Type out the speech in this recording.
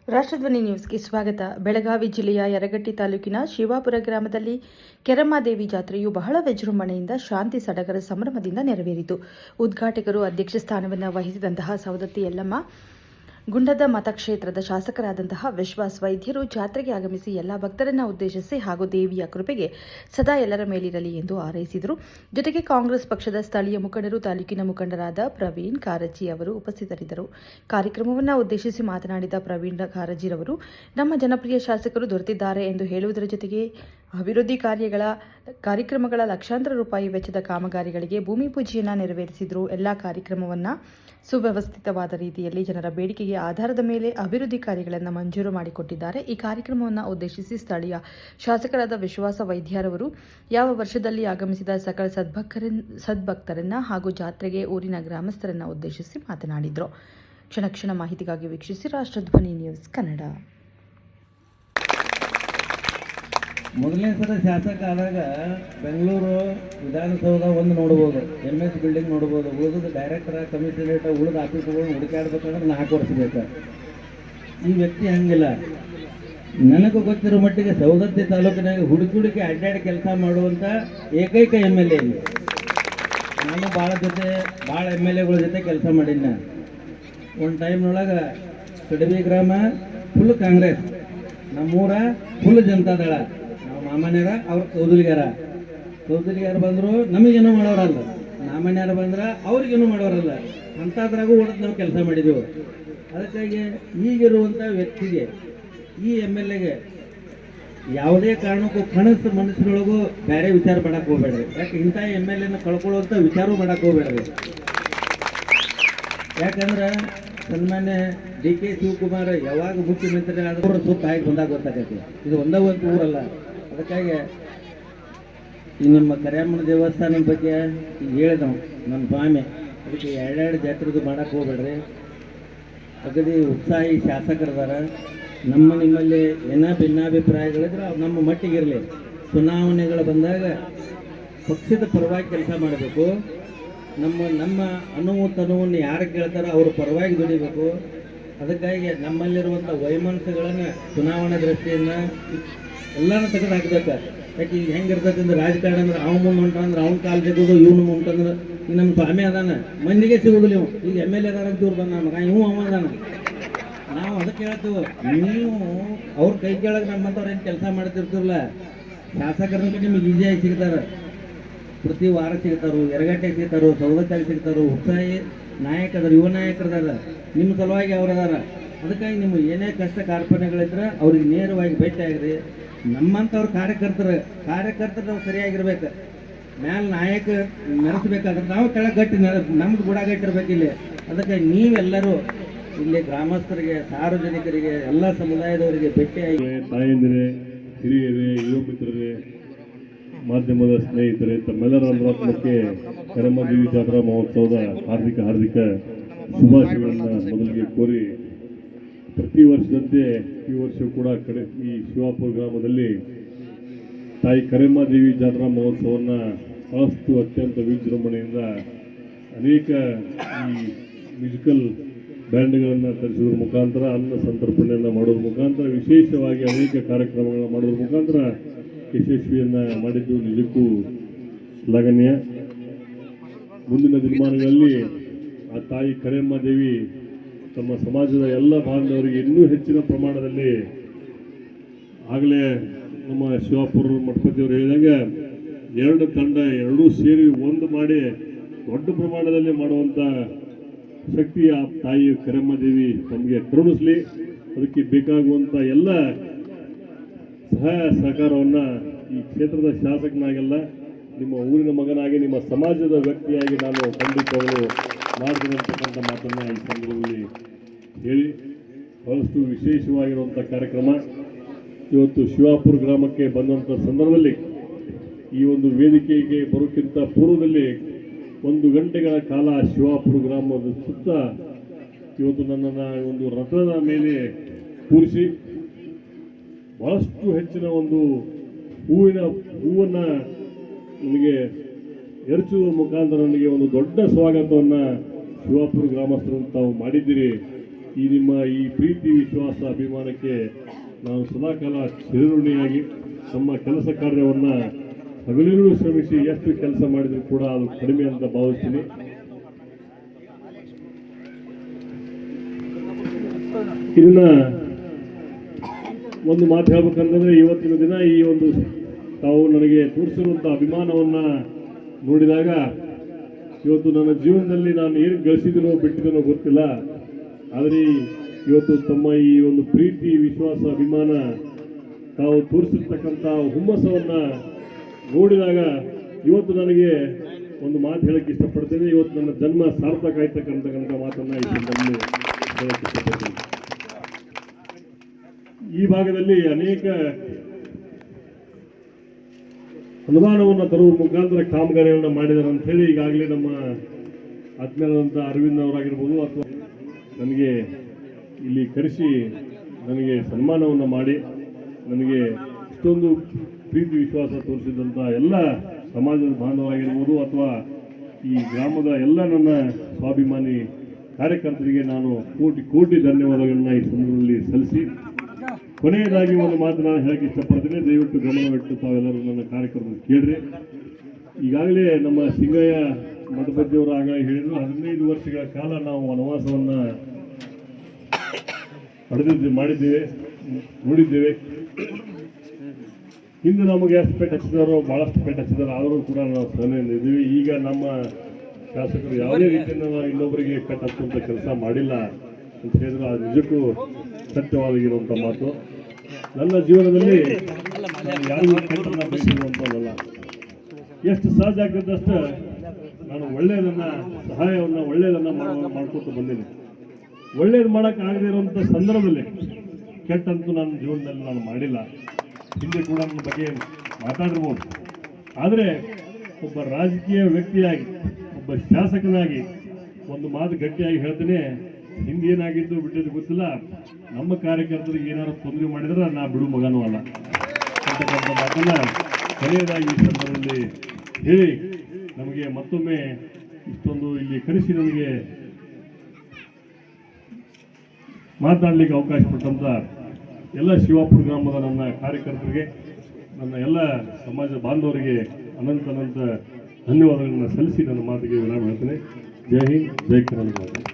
ರಾಷ್ಟ್ರಧ್ವನಿ ನ್ಯೂಸ್ಗೆ ಸ್ವಾಗತ. ಬೆಳಗಾವಿ ಜಿಲ್ಲೆಯ ಯರಗಟ್ಟಿ ತಾಲೂಕಿನ ಶಿವಾಪುರ ಗ್ರಾಮದಲ್ಲಿ ಕೆರಮ್ಮಾದೇವಿ ಜಾತ್ರೆಯು ಬಹಳ ವಿಜೃಂಭಣೆಯಿಂದ ಶಾಂತಿ ಸಡಗರ ಸಂಭ್ರಮದಿಂದ ನೆರವೇರಿತು. ಉದ್ಘಾಟಕರು ಅಧ್ಯಕ್ಷ ಸ್ಥಾನವನ್ನು ವಹಿಸಿದಂತಹ ಸವದತ್ತಿ ಯಲ್ಲಮ್ಮ ಗುಂಡದ ಮತಕ್ಷೇತ್ರದ ಶಾಸಕರಾದಂತಹ ವಿಶ್ವಾಸ್ ವೈದ್ಯರು ಜಾತ್ರೆಗೆ ಆಗಮಿಸಿ ಎಲ್ಲ ಭಕ್ತರನ್ನ ಉದ್ದೇಶಿಸಿ ಹಾಗೂ ದೇವಿಯ ಕೃಪೆಗೆ ಸದಾ ಎಲ್ಲರ ಮೇಲಿರಲಿ ಎಂದು ಹಾರೈಸಿದರು. ಜೊತೆಗೆ ಕಾಂಗ್ರೆಸ್ ಪಕ್ಷದ ಸ್ಥಳೀಯ ಮುಖಂಡರು, ತಾಲೂಕಿನ ಮುಖಂಡರಾದ ಪ್ರವೀಣ್ ಕಾರಜಿ ಅವರು ಉಪಸ್ಥಿತರಿದ್ದರು. ಕಾರ್ಯಕ್ರಮವನ್ನು ಉದ್ದೇಶಿಸಿ ಮಾತನಾಡಿದ ಪ್ರವೀಣ್ ಕಾರಜಿರವರು, ನಮ್ಮ ಜನಪ್ರಿಯ ಶಾಸಕರು ದೊರೆತಿದ್ದಾರೆ ಎಂದು ಹೇಳುವುದರ ಜೊತೆಗೆ ಅಭಿವೃದ್ಧಿ ಕಾರ್ಯಕ್ರಮಗಳ ಲಕ್ಷಾಂತರ ರೂಪಾಯಿ ವೆಚ್ಚದ ಕಾಮಗಾರಿಗಳಿಗೆ ಭೂಮಿ ಪೂಜೆಯನ್ನು ನೆರವೇರಿಸಿದರು. ಎಲ್ಲ ಕಾರ್ಯಕ್ರಮವನ್ನು ಸುವ್ಯವಸ್ಥಿತವಾದ ರೀತಿಯಲ್ಲಿ ಜನರ ಬೇಡಿಕೆಗೆ ಆಧಾರದ ಮೇಲೆ ಅಭಿವೃದ್ಧಿ ಕಾರ್ಯಗಳನ್ನು ಮಂಜೂರು ಮಾಡಿಕೊಟ್ಟಿದ್ದಾರೆ. ಈ ಕಾರ್ಯಕ್ರಮವನ್ನು ಉದ್ದೇಶಿಸಿ ಸ್ಥಳೀಯ ಶಾಸಕರಾದ ವಿಶ್ವಾಸ ವೈದ್ಯರವರು ಯಾವ ವರ್ಷದಲ್ಲಿ ಆಗಮಿಸಿದ ಸಕಲ ಸದ್ಭಕ್ತರನ್ನ ಹಾಗೂ ಜಾತ್ರೆಗೆ ಊರಿನ ಗ್ರಾಮಸ್ಥರನ್ನ ಉದ್ದೇಶಿಸಿ ಮಾತನಾಡಿದರು. ಕ್ಷಣ ಕ್ಷಣ ಮಾಹಿತಿಗಾಗಿ ವೀಕ್ಷಿಸಿ ರಾಷ್ಟ್ರಧ್ವನಿ ನ್ಯೂಸ್ ಕನ್ನಡ. ಮೊದಲನೇ ಸಲ ಶಾಸಕ ಆದಾಗ ಬೆಂಗಳೂರು ವಿಧಾನಸೌಧ ಒಂದು ನೋಡ್ಬೋದು, MS ಬಿಲ್ಡಿಂಗ್ ನೋಡ್ಬೋದು, ಉಳಿದ ಡೈರೆಕ್ಟರ್, ಕಮಿಷನರೇಟ್, ಉಳಿದ ಆಫೀಸ್ಗಳು ಹುಡುಕಾಡ್ಬೇಕಂದ್ರೆ 4 ವರ್ಷ ಬೇಕು. ಈ ವ್ಯಕ್ತಿ ಹಂಗಿಲ್ಲ. ನನಗೆ ಗೊತ್ತಿರೋ ಮಟ್ಟಿಗೆ ಸವದತ್ತಿ ತಾಲೂಕಿನಾಗ ಹುಡುಕಿ ಅಡ್ಡಾಡಿ ಕೆಲಸ ಮಾಡುವಂಥ ಏಕೈಕ MLA ಇಲ್ಲಿ. ನಾನು ಭಾಳ MLAಗಳ ಜೊತೆ ಕೆಲಸ ಮಾಡೀನಿ. ಒಂದು ಟೈಮ್ನೊಳಗೆ ಕಡಬಿ ಗ್ರಾಮ ಫುಲ್ ಕಾಂಗ್ರೆಸ್, ನಮ್ಮೂರ ಫುಲ್ ಜನತಾದಳ. ನಾವು ಮಾಮನ್ಯರ, ಅವ್ರು ಕೌದಲಿಗಾರ ಬಂದರು ನಮಗೇನೂ ಮಾಡೋರಲ್ಲ, ಮಾಮನ್ಯರ ಬಂದ್ರೆ ಅವ್ರಿಗೇನೂ ಮಾಡೋರಲ್ಲ. ಅಂಥದ್ರಾಗೂ ಹೊಡೆದು ನಾವು ಕೆಲಸ ಮಾಡಿದೆವು. ಅದಕ್ಕಾಗಿ ಈಗಿರುವಂಥ ವ್ಯಕ್ತಿಗೆ, ಈ MLAಗೆ ಯಾವುದೇ ಕಾರಣಕ್ಕೂ ಕನಸು ಮನಸ್ಸಿನೊಳಗೂ ಬೇರೆ ವಿಚಾರ ಮಾಡಕ್ಕೆ ಹೋಗ್ಬೇಡ್ರಿ. ಯಾಕೆ ಇಂಥ MLAನ ಕಳ್ಕೊಳ್ಳುವಂಥ ವಿಚಾರ ಮಾಡಕ್ಕೆ ಹೋಗ್ಬೇಡ್ರಿ. ಯಾಕಂದ್ರೆ ಸನ್ಮಾನ್ಯ DK ಶಿವಕುಮಾರ್ ಯಾವಾಗ ಮುಖ್ಯಮಂತ್ರಿ ಆದರೂ ಸುತ್ತ ಹಾಕಿ ಬಂದಾಗ ಗೊತ್ತಾಗೈತಿ. ಇದು ಒಂದೇ ಒಂದು ಊರಲ್ಲ. ಅದಕ್ಕಾಗಿ ಈ ನಿಮ್ಮ ಕರಿಯಮ್ಮನ ದೇವಸ್ಥಾನದ ಬಗ್ಗೆ ಈಗ ಹೇಳಿದವು ನನ್ನ ಸ್ವಾಮಿ, ಅದಕ್ಕೆ 2 ಜಾತ್ರೆದು ಮಾಡಕ್ಕೆ ಹೋಗ್ಬೇಡ್ರಿ. ಅಗದಿ ಉತ್ಸಾಹಿ ಶಾಸಕರದಾರ. ನಿಮ್ಮಲ್ಲಿ ಏನೋ ಭಿನ್ನಾಭಿಪ್ರಾಯಗಳಿದ್ರೆ ಅವು ನಮ್ಮ ಮಟ್ಟಿಗಿರಲಿ. ಚುನಾವಣೆಗಳು ಬಂದಾಗ ಪಕ್ಷದ ಪರವಾಗಿ ಕೆಲಸ ಮಾಡಬೇಕು. ನಮ್ಮ ಅನುವನ್ನು ಯಾರು ಕೇಳ್ತಾರೋ ಅವ್ರ ಪರವಾಗಿ ದುಡಿಬೇಕು. ಅದಕ್ಕಾಗಿ ನಮ್ಮಲ್ಲಿರುವಂಥ ವೈಮನಸ್ಸುಗಳನ್ನು ಚುನಾವಣಾ ದೃಷ್ಟಿಯಿಂದ ಎಲ್ಲರೂ ತೆಗೆದು ಹಾಕ್ಬೇಕು. ಯಾಕೆ ಈಗ ಹೆಂಗಿರ್ತೈತೆ ಅಂದ್ರೆ ರಾಜಕಾರಣ ಅಂದ್ರೆ ಅವ್ನು ಮುಂದೆ ಹೊಂಟಂದ್ರೆ ಅವ್ನ ಕಾಲು ತೆಗೆದು ಇವನು ಮುಂಟಂದ್ರೆ ಈಗ ನಮ್ಮ ಸ್ವಾಮಿ ಅದಾನ ಮಂದಿಗೆ ಸಿಗೋದಿಲ್ಲ. ಇವು ಈಗ MLA ಅದಾರಂತ ಇವ್ರು ಬಂದ ಮಗ ಇವು ಅವ ಅದಾನ. ನಾವು ಅದಕ್ಕೆ ಹೇಳ್ತೀವಿ, ನೀವು ಅವ್ರ ಕೈ ಕೆಳಗೆ ನಮ್ಮಂಥವ್ರು ಏನು ಕೆಲಸ ಮಾಡ್ತಿರ್ತಿರಲ್ಲ, ಶಾಸಕರಂತ ನಿಮಗೆ ಈಸಿಯಾಗಿ ಸಿಗ್ತಾರೆ. ಪ್ರತಿ ವಾರ ಸಿಗ್ತಾರೋ, ಯರಗಟ್ಟೆಗೆ ಸಿಗ್ತಾರೋ, ಸವದತ್ತಿಗೆ ಸಿಗ್ತಾರೋ. ಉತ್ಸಾಹಿ ನಾಯಕರು, ಯುವ ನಾಯಕರದಾರ, ನಿಮ್ಮ ಸಲುವಾಗಿ ಅವರದಾರ. ಅದಕ್ಕಾಗಿ ನಿಮ್ಮ ಏನೇ ಕಷ್ಟ ಕಾರ್ಪಣ್ಯಗಳಿದ್ರೆ ಅವ್ರಿಗೆ ನೇರವಾಗಿ ಭೇಟಿ ಆಗ್ರಿ. ನಮ್ಮಂಥವ್ರ ಕಾರ್ಯಕರ್ತರು ನಾವು ಸರಿಯಾಗಿರ್ಬೇಕು. ಮ್ಯಾಲೆ ನಾಯಕ ಮೆರೆಸ್ಬೇಕಾದ್ರೆ ನಾವು ಕೆಳಗೆ ಗಟ್ಟಿ ನಮ್ದು ಗುಡ ಗಟ್ಟಿರ್ಬೇಕು ಇಲ್ಲಿ. ಅದಕ್ಕೆ ನೀವೆಲ್ಲರೂ ಇಲ್ಲಿ ಗ್ರಾಮಸ್ಥರಿಗೆ, ಸಾರ್ವಜನಿಕರಿಗೆ, ಎಲ್ಲ ಸಮುದಾಯದವರಿಗೆ ಭೇಟಿಯಾಗಿ, ತಾಯಂದಿರೇ, ಹಿರಿಯರೇ, ಯುವ ಮಿತ್ರರೇ, ಮಾಧ್ಯಮದ ಸ್ನೇಹಿತರೆ, ತಮ್ಮೆಲ್ಲರ ಅನುರಾತ್ಮಕ್ಕೆ ಕೆರಮ್ಮಾದೇವಿ ಜಾತ್ರಾ ಮಹೋತ್ಸವದ ಹಾರ್ದಿಕ ಶುಭಾಶಯಗಳನ್ನು ಮೊದಲಿಗೆ ಕೋರಿ, ಪ್ರತಿ ವರ್ಷದಂತೆ ಈ ವರ್ಷ ಕೂಡ ಈ ಶಿವಾಪುರ ಗ್ರಾಮದಲ್ಲಿ ತಾಯಿ ಕೆರಮ್ಮಾದೇವಿ ಜಾತ್ರಾ ಮಹೋತ್ಸವವನ್ನು ಬಹಳಷ್ಟು ಅತ್ಯಂತ ವಿಜೃಂಭಣೆಯಿಂದ ಅನೇಕ ಈ ಮ್ಯೂಸಿಕಲ್ ಬ್ಯಾಂಡ್ಗಳನ್ನು ತರಿಸೋದ್ರ ಮುಖಾಂತರ, ಅನ್ನ ಸಂತರ್ಪಣೆಯನ್ನು ಮಾಡೋದ್ರ ಮುಖಾಂತರ, ವಿಶೇಷವಾಗಿ ಅನೇಕ ಕಾರ್ಯಕ್ರಮಗಳನ್ನು ಮಾಡೋದ್ರ ಮುಖಾಂತರ ಯಶಸ್ವಿಯನ್ನು ಮಾಡಿದ್ದು ನಿಜಕ್ಕೂ ಶ್ಲಾಘನೀಯ. ಮುಂದಿನ ದಿನಮಾನಗಳಲ್ಲಿ ಆ ತಾಯಿ ಕೆರಮ್ಮಾದೇವಿ ತಮ್ಮ ಸಮಾಜದ ಎಲ್ಲ ಭಾಗದವರಿಗೆ ಇನ್ನೂ ಹೆಚ್ಚಿನ ಪ್ರಮಾಣದಲ್ಲಿ, ಆಗಲೇ ನಮ್ಮ ಶಿವಾಪುರ ಮಠಪತಿಯವರು ಹೇಳಿದಂಗೆ 2 ತಂಡ ಎರಡೂ ಸೇರಿ ಒಂದು ಮಾಡಿ ದೊಡ್ಡ ಪ್ರಮಾಣದಲ್ಲಿ ಮಾಡುವಂಥ ಶಕ್ತಿ ಆ ತಾಯಿ ಕೆರಮ್ಮಾದೇವಿ ತಮಗೆ ಕರುಣಿಸಲಿ. ಅದಕ್ಕೆ ಬೇಕಾಗುವಂಥ ಎಲ್ಲ ಸಹಾಯ ಸಹಕಾರವನ್ನು ಈ ಕ್ಷೇತ್ರದ ಶಾಸಕನಾಗೆಲ್ಲ, ನಿಮ್ಮ ಊರಿನ ಮಗನಾಗಿ, ನಿಮ್ಮ ಸಮಾಜದ ವ್ಯಕ್ತಿಯಾಗಿ ನಾನು ಖಂಡಿತವಾಗಲು ಮಾಡ್ತೀನಿ ಅಂತಕ್ಕಂಥ ಮಾತನ್ನು ಈ ಸಂದರ್ಭದಲ್ಲಿ ಹೇಳಿ, ಬಹಳಷ್ಟು ವಿಶೇಷವಾಗಿರುವಂಥ ಕಾರ್ಯಕ್ರಮ ಇವತ್ತು ಶಿವಾಪುರ ಗ್ರಾಮಕ್ಕೆ ಬಂದಂಥ ಸಂದರ್ಭದಲ್ಲಿ ಈ ಒಂದು ವೇದಿಕೆಗೆ ಬರೋಕ್ಕಿಂತ ಪೂರ್ವದಲ್ಲಿ 1 ಗಂಟೆಗಳ ಕಾಲ ಶಿವಾಪುರ ಗ್ರಾಮದ ಸುತ್ತ ಇವತ್ತು ನನ್ನನ್ನು ಒಂದು ರಥದ ಮೇಲೆ ಕೂರಿಸಿ ಬಹಳಷ್ಟು ಹೆಚ್ಚಿನ ಒಂದು ಹೂವನ್ನು ನನಗೆ ಎರಚುವ ಮುಖಾಂತರ ನನಗೆ ಒಂದು ದೊಡ್ಡ ಸ್ವಾಗತವನ್ನು ಶಿವಾಪುರ ಗ್ರಾಮಸ್ಥರು ತಾವು ಮಾಡಿದ್ದೀರಿ. ಈ ನಿಮ್ಮ ಈ ಪ್ರೀತಿ ವಿಶ್ವಾಸ ಅಭಿಮಾನಕ್ಕೆ ನಾನು ಸದಾಕಾಲ ಚಿರಋಣಿಯಾಗಿ ನಮ್ಮ ಕೆಲಸ ಕಾರ್ಯವನ್ನು ಹಗಲಿರುಳು ಶ್ರಮಿಸಿ ಎಷ್ಟು ಕೆಲಸ ಮಾಡಿದರೂ ಕೂಡ ಅದು ಕಡಿಮೆ ಅಂತ ಭಾವಿಸ್ತೀನಿ. ಇದನ್ನ ಒಂದು ಮಾತು ಹೇಳ್ಬೇಕಂತಂದ್ರೆ ಇವತ್ತಿನ ದಿನ ಈ ಒಂದು ತಾವು ನನಗೆ ತೋರಿಸಿರುವಂಥ ಅಭಿಮಾನವನ್ನು ನೋಡಿದಾಗ ಇವತ್ತು ನನ್ನ ಜೀವನದಲ್ಲಿ ನಾನು ಏನು ಗಳಿಸಿದನೋ ಬಿಟ್ಟಿದನೋ ಗೊತ್ತಿಲ್ಲ, ಆದರೆ ಇವತ್ತು ತಮ್ಮ ಈ ಒಂದು ಪ್ರೀತಿ ವಿಶ್ವಾಸ ಅಭಿಮಾನ ತಾವು ತೋರಿಸಿರ್ತಕ್ಕಂಥ ಹುಮ್ಮಸ್ಸವನ್ನು ನೋಡಿದಾಗ ಇವತ್ತು ನನಗೆ ಒಂದು ಮಾತು ಹೇಳಕ್ಕೆ ಇಷ್ಟಪಡ್ತೇನೆ. ಇವತ್ತು ನನ್ನ ಜನ್ಮ ಸಾರ್ಥಕ ಆಯ್ತಕ್ಕಂತಕ್ಕಂಥ ಮಾತನ್ನು ಈ ಸಂದರ್ಭದಲ್ಲಿ ಹೇಳಕ್ಕೆ ಇಷ್ಟಪಡ್ತೇನೆ. ಈ ಭಾಗದಲ್ಲಿ ಅನೇಕ ಅನುದಾನವನ್ನು ತರುವ ಮುಖಾಂತರ ಕಾಮಗಾರಿಗಳನ್ನು ಮಾಡಿದ್ದಾರೆ ಅಂತ ಹೇಳಿ ಈಗಾಗಲೇ ನಮ್ಮ ಆತ್ಮೀಯರಾದಂಥ ಅರವಿಂದ್ ಅವರಾಗಿರ್ಬೋದು ಅಥವಾ ನನಗೆ ಇಲ್ಲಿ ಕರೆಸಿ ನನಗೆ ಸನ್ಮಾನವನ್ನು ಮಾಡಿ ನನಗೆ ಇಷ್ಟೊಂದು ಪ್ರೀತಿ ವಿಶ್ವಾಸ ತೋರಿಸಿದಂಥ ಎಲ್ಲ ಸಮಾಜದ ಬಾಂಧವರಾಗಿರ್ಬೋದು ಅಥವಾ ಈ ಗ್ರಾಮದ ಎಲ್ಲ ನನ್ನ ಸ್ವಾಭಿಮಾನಿ ಕಾರ್ಯಕರ್ತರಿಗೆ ನಾನು ಕೋಟಿ ಕೋಟಿ ಧನ್ಯವಾದಗಳನ್ನು ಈ ಸಂದರ್ಭದಲ್ಲಿ ಸಲ್ಲಿಸಿ ಕೊನೆಯದಾಗಿ ಒಂದು ಮಾತು ನಾನು ಹೇಳಕ್ಕೆ ಇಷ್ಟಪಡ್ತೀನಿ. ದಯವಿಟ್ಟು ಗಮನವಿಟ್ಟು ತಾವೆಲ್ಲರೂ ನನ್ನ ಕಾರ್ಯಕ್ರಮ ಕೇಳ್ರಿ. ಈಗಾಗಲೇ ನಮ್ಮ ಸಿಂಗಯ್ಯ ಮಠಪತಿಯವರು ಆಗ ಹೇಳಿದ್ರು 15 ವರ್ಷಗಳ ಕಾಲ ನಾವು ವನವಾಸವನ್ನು ಮಾಡಿದ್ದೇವೆ, ನೋಡಿದ್ದೇವೆ. ಹಿಂದೆ ನಮಗೆ ಎಷ್ಟು ಪೇಟೆ ಹಚ್ಚಿದಾರೋ ಭಾಳಷ್ಟು ಪೇಟೆ ಹಚ್ಚಿದಾರೋ ಆದರೂ ಕೂಡ ನಾವು ಸಹನೆಯಿಂದ ಇದ್ದೀವಿ. ಈಗ ನಮ್ಮ ಶಾಸಕರು ಯಾವುದೇ ರೀತಿಯಿಂದ ನಾವು ಇನ್ನೊಬ್ಬರಿಗೆ ಪೇಟೆ ಹಚ್ಚುವಂಥ ಕೆಲಸ ಮಾಡಿಲ್ಲ ಅಂತ ಹೇಳಿದ್ರು ಅದು ನಿಜಕ್ಕೂ ಸತ್ಯವಾಗಿರುವಂಥ ಮಾತು. ನನ್ನ ಜೀವನದಲ್ಲಿ ನಾನು ಯಾರಿಗೂ ಕೆಟ್ಟನ್ನ ಬಯಸಿರುವಂಥದ್ದಲ್ಲ. ಎಷ್ಟು ಸಹಜ ಆಗ್ತದಷ್ಟು ನಾನು ಒಳ್ಳೆಯದನ್ನು ಸಹಾಯವನ್ನು ಒಳ್ಳೆಯದನ್ನು ಮಾಡ್ಕೊತ ಬಂದಿದ್ದೀನಿ. ಒಳ್ಳೇದು ಮಾಡೋಕ್ಕಾಗದೇ ಇರುವಂಥ ಸಂದರ್ಭದಲ್ಲಿ ಕೆಟ್ಟಂತೂ ನನ್ನ ಜೀವನದಲ್ಲಿ ನಾನು ಮಾಡಿಲ್ಲ. ಹಿಂದೆ ಕೂಡ ನನ್ನ ಬಗ್ಗೆ ಮಾತಾಡಿರ್ಬೋದು. ಆದರೆ ಒಬ್ಬ ರಾಜಕೀಯ ವ್ಯಕ್ತಿಯಾಗಿ ಒಬ್ಬ ಶಾಸಕನಾಗಿ ಒಂದು ಮಾತು ಗಟ್ಟಿಯಾಗಿ ಹೇಳ್ತೇನೆ, ಹಿಂದೆ ಏನಾಗಿದ್ದು ಬಿಟ್ಟಿದ್ದು ಗೊತ್ತಿಲ್ಲ, ನಮ್ಮ ಕಾರ್ಯಕರ್ತರಿಗೆ ಏನಾದ್ರು ತೊಂದರೆ ಮಾಡಿದ್ರೆ ನಾ ಬಿಡು ಮಗನೂ ಅಲ್ಲ ಅಂತಕ್ಕಂಥ ಮಾತನ್ನು ಕೊನೆಯದಾಗಿ ಈ ಸಂದರ್ಭದಲ್ಲಿ ಹೇಳಿ ನಮಗೆ ಮತ್ತೊಮ್ಮೆ ಇಷ್ಟೊಂದು ಇಲ್ಲಿ ಕರೆಸಿ ನಮಗೆ ಮಾತನಾಡಲಿಕ್ಕೆ ಅವಕಾಶ ಕೊಟ್ಟಂಥ ಎಲ್ಲ ಶಿವಾಪುರ ಗ್ರಾಮದ ನನ್ನ ಕಾರ್ಯಕರ್ತರಿಗೆ, ನನ್ನ ಎಲ್ಲ ಸಮಾಜ ಬಾಂಧವರಿಗೆ ಅನಂತ ಧನ್ಯವಾದಗಳನ್ನು ಸಲ್ಲಿಸಿ ನನ್ನ ಮಾತಿಗೆ ವಿರಾಮ ಹೇಳ್ತೇನೆ. ಜೈ ಹಿಂದ್, ಜೈ ಕರ್ನಾಟಕ.